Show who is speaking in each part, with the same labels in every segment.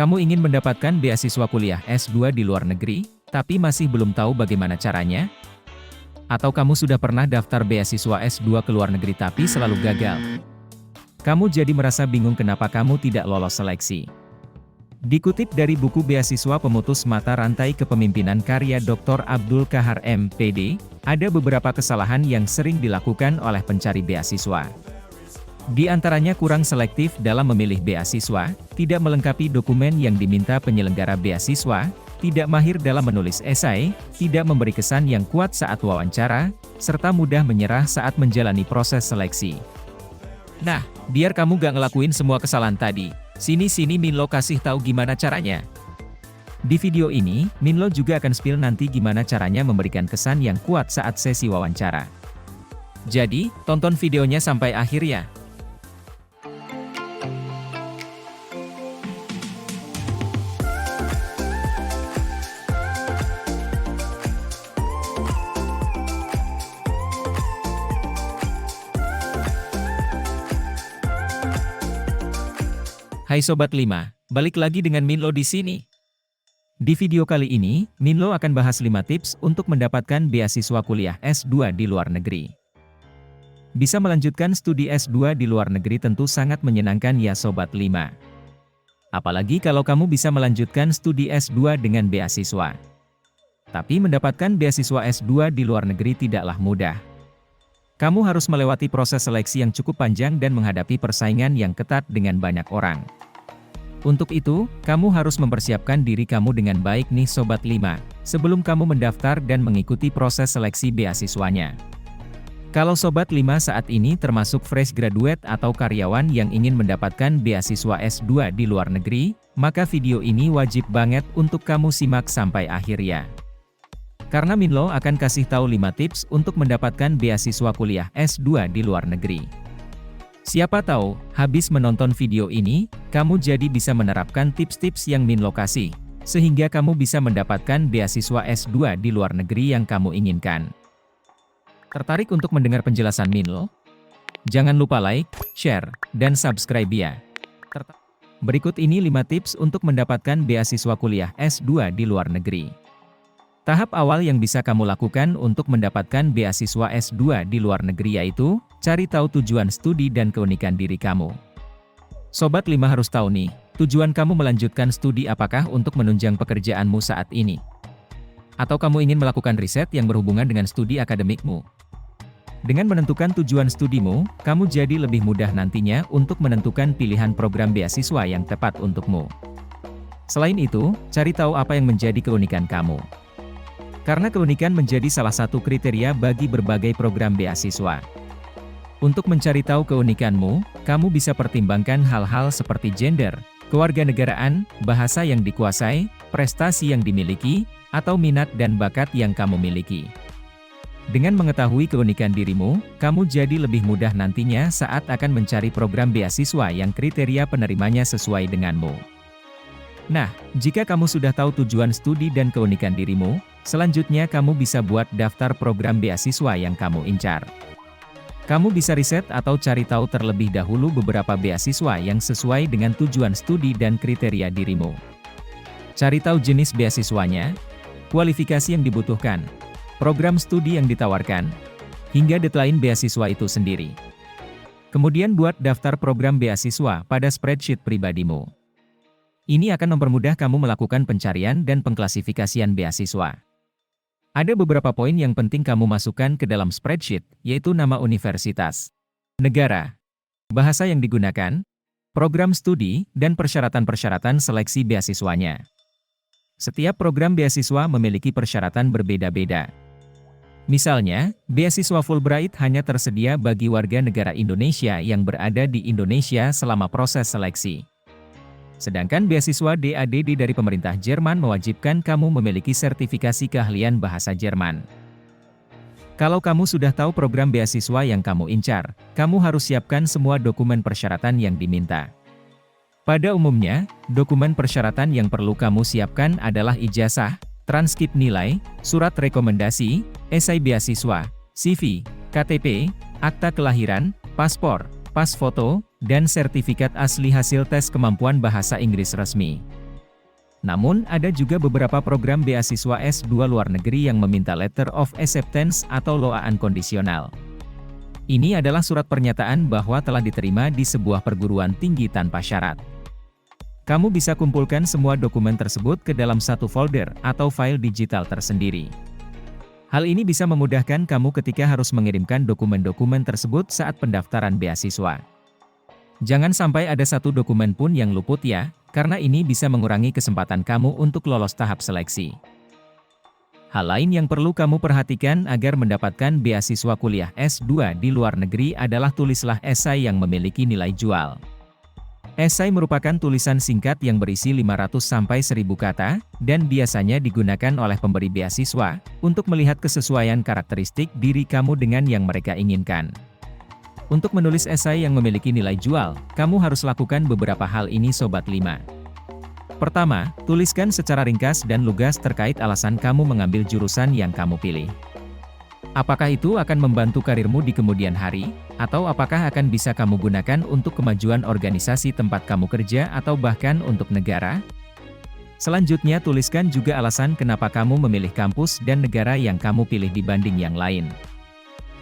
Speaker 1: Kamu ingin mendapatkan beasiswa kuliah S2 di luar negeri, tapi masih belum tahu bagaimana caranya? Atau kamu sudah pernah daftar beasiswa S2 ke luar negeri tapi selalu gagal? Kamu jadi merasa bingung kenapa kamu tidak lolos seleksi. Dikutip dari buku Beasiswa Pemutus Mata Rantai Kepemimpinan karya Dr. Abdul Kahar M.Pd, ada beberapa kesalahan yang sering dilakukan oleh pencari beasiswa. Di antaranya kurang selektif dalam memilih beasiswa, tidak melengkapi dokumen yang diminta penyelenggara beasiswa, tidak mahir dalam menulis esai, tidak memberi kesan yang kuat saat wawancara, serta mudah menyerah saat menjalani proses seleksi. Nah, biar kamu gak ngelakuin semua kesalahan tadi, sini Minlo kasih tahu gimana caranya. Di video ini, Minlo juga akan spill nanti gimana caranya memberikan kesan yang kuat saat sesi wawancara. Jadi, tonton videonya sampai akhir ya. Hai Sobat 5, balik lagi dengan Minlo di sini. Di video kali ini, Minlo akan bahas 5 tips untuk mendapatkan beasiswa kuliah S2 di luar negeri. Bisa melanjutkan studi S2 di luar negeri tentu sangat menyenangkan ya Sobat 5. Apalagi kalau kamu bisa melanjutkan studi S2 dengan beasiswa. Tapi mendapatkan beasiswa S2 di luar negeri tidaklah mudah. Kamu harus melewati proses seleksi yang cukup panjang dan menghadapi persaingan yang ketat dengan banyak orang. Untuk itu, kamu harus mempersiapkan diri kamu dengan baik nih Sobat 5, sebelum kamu mendaftar dan mengikuti proses seleksi beasiswanya. Kalau Sobat 5 saat ini termasuk fresh graduate atau karyawan yang ingin mendapatkan beasiswa S2 di luar negeri, maka video ini wajib banget untuk kamu simak sampai akhir ya. Karena Minlo akan kasih tahu 5 tips untuk mendapatkan beasiswa kuliah S2 di luar negeri. Siapa tahu, habis menonton video ini, kamu jadi bisa menerapkan tips-tips yang Minlo kasih, sehingga kamu bisa mendapatkan beasiswa S2 di luar negeri yang kamu inginkan. Tertarik untuk mendengar penjelasan Minlo? Jangan lupa like, share, dan subscribe ya. Berikut ini 5 tips untuk mendapatkan beasiswa kuliah S2 di luar negeri. Tahap awal yang bisa kamu lakukan untuk mendapatkan beasiswa S2 di luar negeri yaitu, cari tahu tujuan studi dan keunikan diri kamu. Sobat 5 harus tahu nih, tujuan kamu melanjutkan studi apakah untuk menunjang pekerjaanmu saat ini? Atau kamu ingin melakukan riset yang berhubungan dengan studi akademikmu? Dengan menentukan tujuan studimu, kamu jadi lebih mudah nantinya untuk menentukan pilihan program beasiswa yang tepat untukmu. Selain itu, cari tahu apa yang menjadi keunikan kamu. Karena keunikan menjadi salah satu kriteria bagi berbagai program beasiswa. Untuk mencari tahu keunikanmu, kamu bisa pertimbangkan hal-hal seperti gender, kewarganegaraan, bahasa yang dikuasai, prestasi yang dimiliki, atau minat dan bakat yang kamu miliki. Dengan mengetahui keunikan dirimu, kamu jadi lebih mudah nantinya saat akan mencari program beasiswa yang kriteria penerimanya sesuai denganmu. Nah, jika kamu sudah tahu tujuan studi dan keunikan dirimu, selanjutnya kamu bisa buat daftar program beasiswa yang kamu incar. Kamu bisa riset atau cari tahu terlebih dahulu beberapa beasiswa yang sesuai dengan tujuan studi dan kriteria dirimu. Cari tahu jenis beasiswanya, kualifikasi yang dibutuhkan, program studi yang ditawarkan, hingga deadline beasiswa itu sendiri. Kemudian buat daftar program beasiswa pada spreadsheet pribadimu. Ini akan mempermudah kamu melakukan pencarian dan pengklasifikasian beasiswa. Ada beberapa poin yang penting kamu masukkan ke dalam spreadsheet, yaitu nama universitas, negara, bahasa yang digunakan, program studi, dan persyaratan-persyaratan seleksi beasiswanya. Setiap program beasiswa memiliki persyaratan berbeda-beda. Misalnya, beasiswa Fulbright hanya tersedia bagi warga negara Indonesia yang berada di Indonesia selama proses seleksi. Sedangkan beasiswa DADD dari pemerintah Jerman mewajibkan kamu memiliki sertifikasi keahlian bahasa Jerman. Kalau kamu sudah tahu program beasiswa yang kamu incar, kamu harus siapkan semua dokumen persyaratan yang diminta. Pada umumnya, dokumen persyaratan yang perlu kamu siapkan adalah ijazah, transkrip nilai, surat rekomendasi, esai beasiswa, CV, KTP, akta kelahiran, paspor, pas foto, dan sertifikat asli hasil tes kemampuan bahasa Inggris resmi. Namun, ada juga beberapa program beasiswa S2 luar negeri yang meminta Letter of Acceptance atau LOA kondisional. Ini adalah surat pernyataan bahwa telah diterima di sebuah perguruan tinggi tanpa syarat. Kamu bisa kumpulkan semua dokumen tersebut ke dalam satu folder atau file digital tersendiri. Hal ini bisa memudahkan kamu ketika harus mengirimkan dokumen-dokumen tersebut saat pendaftaran beasiswa. Jangan sampai ada satu dokumen pun yang luput ya, karena ini bisa mengurangi kesempatan kamu untuk lolos tahap seleksi. Hal lain yang perlu kamu perhatikan agar mendapatkan beasiswa kuliah S2 di luar negeri adalah tulislah esai yang memiliki nilai jual. Esai merupakan tulisan singkat yang berisi 500-1000 kata, dan biasanya digunakan oleh pemberi beasiswa untuk melihat kesesuaian karakteristik diri kamu dengan yang mereka inginkan. Untuk menulis esai yang memiliki nilai jual, kamu harus lakukan beberapa hal ini Sobat 5. Pertama, tuliskan secara ringkas dan lugas terkait alasan kamu mengambil jurusan yang kamu pilih. Apakah itu akan membantu karirmu di kemudian hari, atau apakah akan bisa kamu gunakan untuk kemajuan organisasi tempat kamu kerja atau bahkan untuk negara? Selanjutnya tuliskan juga alasan kenapa kamu memilih kampus dan negara yang kamu pilih dibanding yang lain.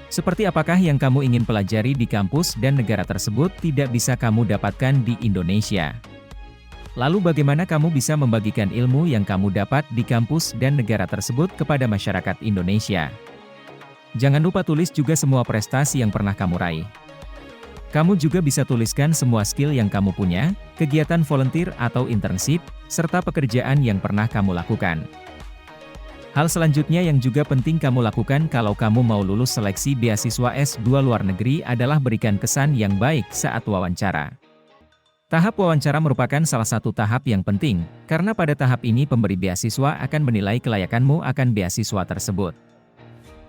Speaker 1: Seperti apakah yang kamu ingin pelajari di kampus dan negara tersebut tidak bisa kamu dapatkan di Indonesia? Lalu bagaimana kamu bisa membagikan ilmu yang kamu dapat di kampus dan negara tersebut kepada masyarakat Indonesia? Jangan lupa tulis juga semua prestasi yang pernah kamu raih. Kamu juga bisa tuliskan semua skill yang kamu punya, kegiatan volunteer atau internship, serta pekerjaan yang pernah kamu lakukan. Hal selanjutnya yang juga penting kamu lakukan kalau kamu mau lulus seleksi beasiswa S2 luar negeri adalah berikan kesan yang baik saat wawancara. Tahap wawancara merupakan salah satu tahap yang penting, karena pada tahap ini pemberi beasiswa akan menilai kelayakanmu akan beasiswa tersebut.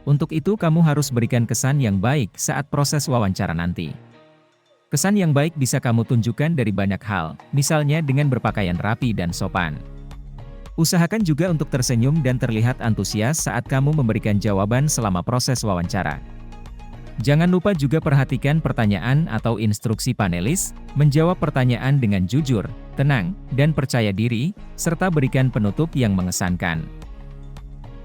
Speaker 1: Untuk itu kamu harus berikan kesan yang baik saat proses wawancara nanti. Kesan yang baik bisa kamu tunjukkan dari banyak hal, misalnya dengan berpakaian rapi dan sopan. Usahakan juga untuk tersenyum dan terlihat antusias saat kamu memberikan jawaban selama proses wawancara. Jangan lupa juga perhatikan pertanyaan atau instruksi panelis, menjawab pertanyaan dengan jujur, tenang, dan percaya diri, serta berikan penutup yang mengesankan.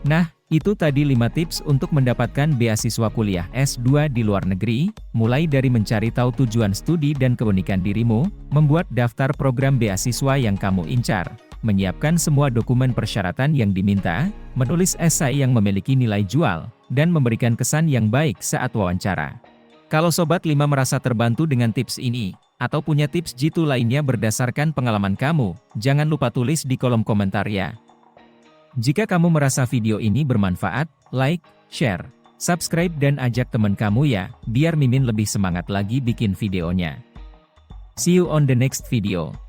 Speaker 1: Nah, itu tadi 5 tips untuk mendapatkan beasiswa kuliah S2 di luar negeri, mulai dari mencari tahu tujuan studi dan keunikan dirimu, membuat daftar program beasiswa yang kamu incar, menyiapkan semua dokumen persyaratan yang diminta, menulis esai yang memiliki nilai jual, dan memberikan kesan yang baik saat wawancara. Kalau Sobat 5 merasa terbantu dengan tips ini, atau punya tips jitu lainnya berdasarkan pengalaman kamu, jangan lupa tulis di kolom komentar ya. Jika kamu merasa video ini bermanfaat, like, share, subscribe dan ajak teman kamu ya, biar Mimin lebih semangat lagi bikin videonya. See you on the next video.